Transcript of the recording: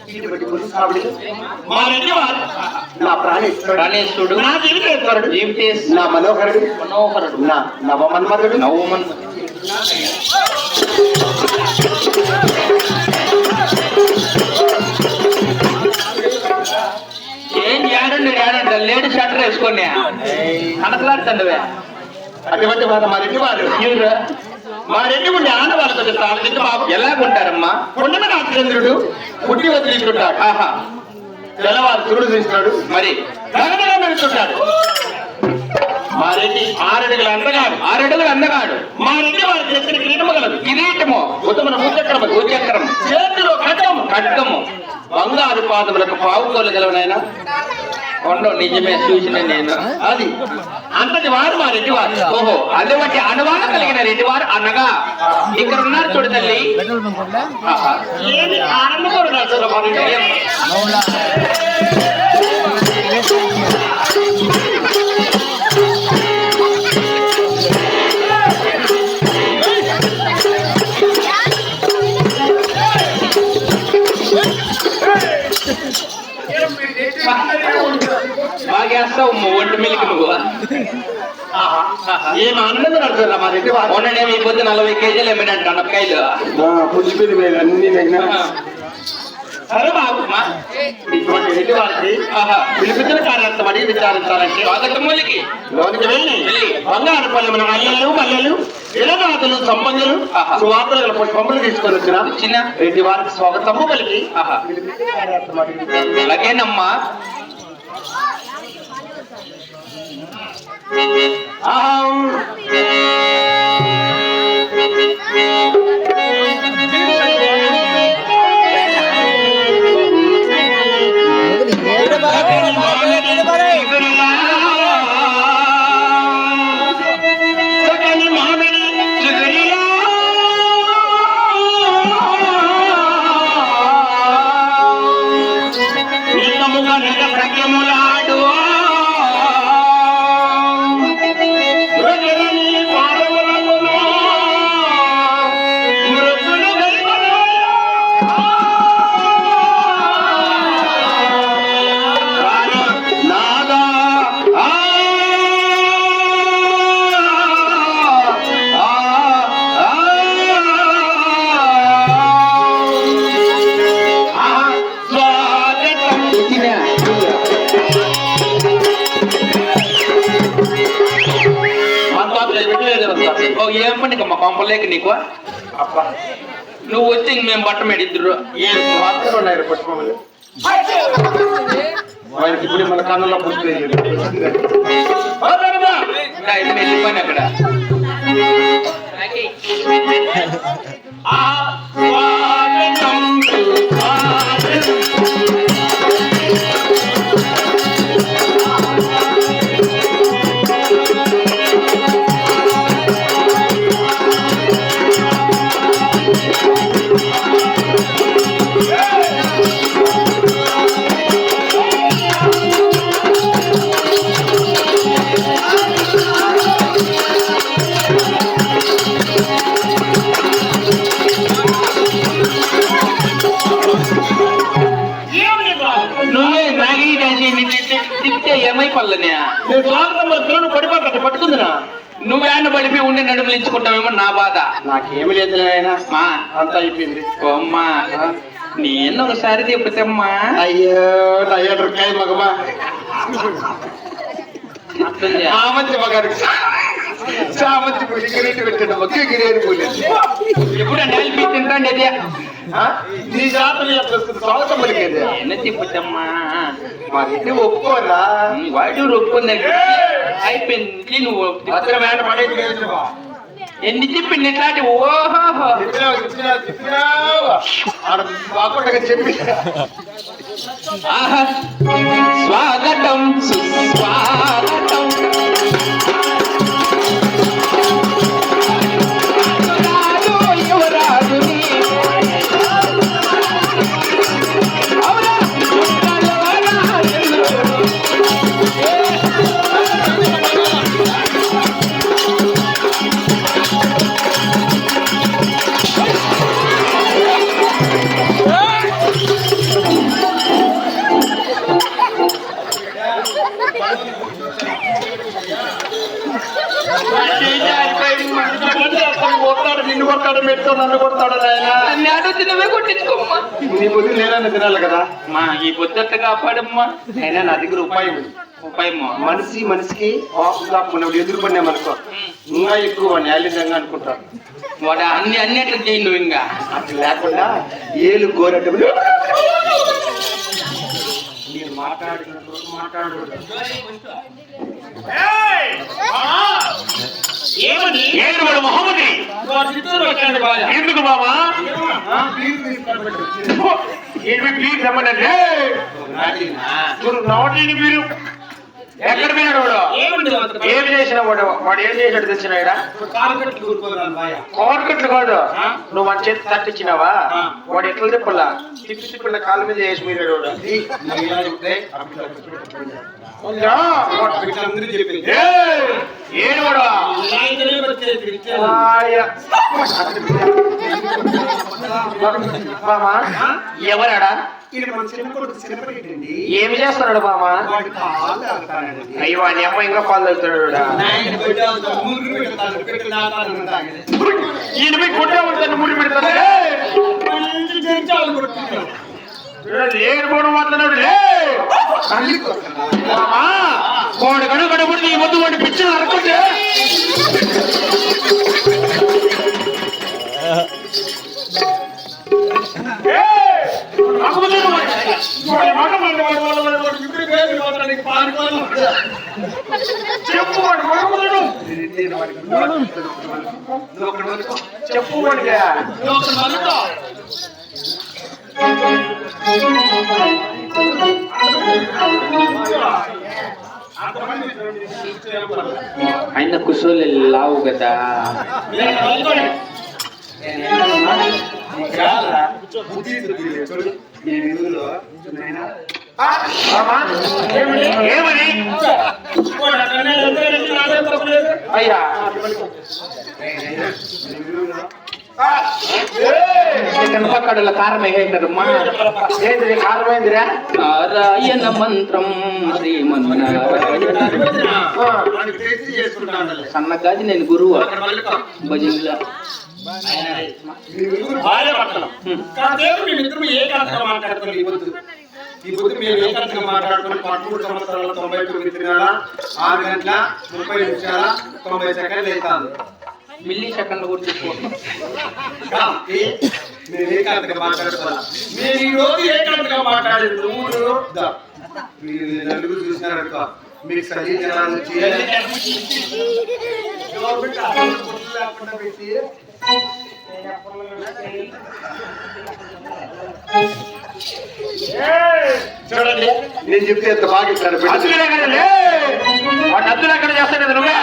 మా రెడ్డి వారు నా ప్రాణేశ్వరుడు, నా జీవితేశ్వరుడు, నా మనోహరుడు, నా నవమన్మధుడు, ఏం ఏడండి లేడీ షట్టర్ వేసుకొని కనకలాడుతుండవే. అటువంటి వారు మా రెడ్డి వారు. మా రెడ్డి ఉండే ఆడవాళ్ళతో బాబు ఎలాగుంటారమ్మా? కొండమ రాజేంద్రుడు పుట్టి వదిలింటున్నాడు. ఆహా, తెల్లవారు చూడు తీస్తున్నాడు, మరి గగనగా మెరుస్తున్నాడు. మా రెడ్డి 6 అడుగుల అందగాడు, 6 అడుగుల అందగాడు. మా రెడ్డి వారి చేతిని కిరీటము గలదు, కిరీటము, ఉత్తమన భూచక్రము, చేతిలో ఖడ్గము, బంగారు పాదములకు పావుకోలు గలవనైనా కొండ. నిజమే, చూసిన నేను. అది అంతటి వారు మా రెడ్డి వారు. ఓహో, అటువంటి అనువాదం కలిగిన రెడ్డి వారు అనగా ఇక్కడ ఉన్నారు చూడు తల్లి. ఏమి ఆనందపరుడు మా రెడ్డి. బాగేస్తావు ఒంటి మిల్లికి నువ్వు. ఏం ఆనందంగా నడుచురా మా రెడ్డి వారు. మొన్ననే మీ పొద్దు 40 కేజీలు ఎమ్మినంట అనపకాయలు. పుచ్చిపోయి అన్ని సరే బాబు, ఇటువంటి రెడ్డి వారికి పిలిపించిన కార్యార్థం అడిగి విచారించాలంటే స్వాగతమూలికి లోనికి వెళ్ళి బంగారు పల్లెమున మల్లెలు ఇలగాతులు సంపంగులు సువార్తలు గల పంపులు తీసుకొని వచ్చిన రెడ్డి వారికి స్వాగతము కలిగి పిలిపించిన కార్యార్థం అడిగి. అలాగేనమ్మా. ఏం పండి మా కొంపలేక నీకు నువ్వు వచ్చి మేము బట్ట మేడిద్దరు ఇప్పుడు మన కన్నులో వెళ్ళిపోయిన అక్కడ పట్టుకుందినా నువ్వేన్న పడిపి ఉండి నడుములించుకుంటావేమో నా బాధ. నాకేమి లేదు మా అంతా అయిపోయింది. అమ్మా నేను ఒకసారి తిప్పుతమ్మా. అయ్యో అయ్యాడుకాయ మగమా సామంతి మగారు సామంతి గిరేటి పెట్టండి ఒకే గిరేది పోలేదు. ఎప్పుడు నెల్పి తింటాండి అది నీ జాతర స్వాగతం పలికేది ఎన్న తిప్పుతమ్మా. మా రెడ్డి ఒప్పుకోరా వాడు ఒప్పుకుంది అయిపోయింది. నువ్వు ఎన్ని తిప్పింది ఇట్లాంటి ఓహో చెప్పి స్వాగతం సుస్వాగతం కొడతాడు, నిన్ను కొడతాడు, మెట్టు నన్ను కొడతాడు నాయన. అన్ని అడుగుతు నువ్వే కొట్టించుకోమ్మా. నీ బుద్ధి నేనన్నా తినాలి కదా. మా ఈ బుద్ధత కాపాడమ్మా. అయినా నా దగ్గర ఉపాయం ఉంది. ఉపాయమ్మా. మనిషికి మనం ఎదురుపడినామనుకో ఇంకా ఎక్కువ న్యాయంగా అనుకుంటారు. వాడు అన్నిట్లు చేయి నువ్వు ఇంకా. అట్లా లేకుండా ఏలు గోరట నేను మాట్లాడుతున్నప్పుడు మాట్లాడకూడదు. ఎందుకు బాబా నోటిని మీరు ఎక్కడ పోయినాడు వాడు? ఏమి చేసిన వాడు? వాడు ఏం చేసాడు తెచ్చినాడా? కోరకట్లు కాదు, నువ్వు మన చేతి తట్టించినావా? వాడు ఎట్లా తిప్పలా తిప్పి తిప్పిన కాళ్ళ మీద వేసి మీరు ఏడు వాడు మామా ఎవరాడా? ఏమి చేస్తున్నాడు మామా? అయ్యో వాడి అమ్మ ఇంకా పాలు తాగుతాడు. ఈయన పోయి కొట్టే ఉంటాను ముడి పెడతాడు. లేడు పోవడం మాట్లాడాడు. కోడి గడు గడపడి ఈ మొత్తం వాడి పిచ్చి అనుకుంటే చెప్పు ఆయన కుసోలు లావు కదా. ఏమని అయ్యా కనపక్కడల కారం వేయకరమ్మా. ఏంటి కారణమైందిరా? నారాయణ మంత్రం శ్రీమన్నారాయణ సన్నగాది నేను గురువు భజనలో ఈ పొద్దు మేము ఏకాంతంగా మాట్లాడుకుని 13 సంవత్సరాల 99 తినాలా 6 గంటల 30 నిమిషాల 90 సెకండ్లు అవుతాను. మిల్లీ సెకండ్లు కూడా నేను ఏకాంతంగా మాట్లాడుకోవాలా. నేను ఈ రోజు ఏకాంతంగా మాట్లాడేది మీరు నలుగురు చూసినారనుకో మీకు సజీవనాలు చూడండి నేను చెప్తే ఎంత బాగా ఇస్తాను. వాడు అద్దులు ఎక్కడ చేస్తాడు కదా నువ్వే.